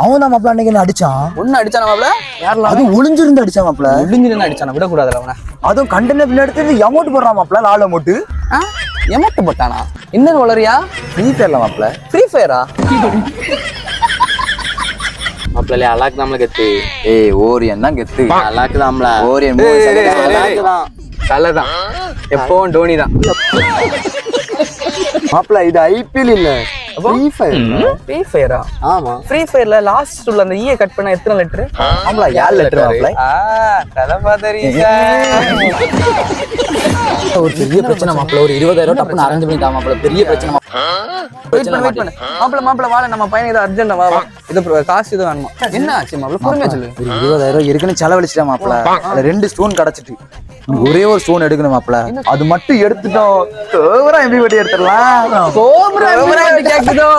அவன் தான் மாப்பிள்ள அன்னைக்கு என்ன அடிச்சான். ஒன்னு அடிச்சானா மாப்பிள்ள? யாரெல்லாம்? அது ஒளிஞ்சிருந்து அடிச்சான் மாப்பிள்ள. ஒளிஞ்சிருந்து அடிச்சானா? விடக்கூடாதுல அவனை. அதுவும் கண்டன பின்னாடி எடுத்து அமௌண்ட் போடுறான் மாப்பிள்ள. லால் அமௌண்ட் எமௌண்ட் போட்டானா? இன்னொரு வளரியா? ஃப்ரீ ஃபயர்ல மாப்பிள்ள. ஃப்ரீ ஃபயரா? மாப்பிள்ள அலாக்கு நம்மள கெத்து. ஏய் ஓரியன் தான் கெத்து. அலாக்கு நம்மள ஓரியன் கலதான். எப்பவும் டோனி தான் மாப்பிள்ள. இது ஐபிஎல் இல்ல, ஃப்ரீ ஃபயர். ஃப்ரீ ஃபயரா? ஆமா. ஃப்ரீ ஃபயர்ல லாஸ்ட் உள்ள அந்த ஈய கட் பண்ண எத்தனை லெட்டர்? மாப்பிள்ள 7 லெட்டர் மாப்பிள்ள. தலபாதரிசா. ஒரு பெரிய பிரச்சனை மாப்பிள்ள. ஒரு 20,000 டப்புன்னு அரேஞ்ச் பண்ணி தா மாப்பிள்ள. பெரிய பிரச்சனை வெயிட் பண்ணு. மாப்பிள்ள வாழ, நம்ம பையன் ஏதோ அர்ஜென்ட் வா. இது காசு இது வேணுமா? என்ன ஆச்சு மாப்பிள்ள? பொறுமையா சொல்லு. ஒரு 20,000 இருக்குன்னு செலவழிச்சிட்டேன் மாப்பிள்ள. அதுல 2 ஸ்டோன் கிடைச்சிட்டு ஒரே ஒரு ஸ்டோன் எடுக்கணும் மாப்பிள்ள. அது மட்டும் எடுத்துட்டோம். கோபுரம் எப்படி வெட்டி எடுத்துடலாம். கோபுரம் கேக்குதோ?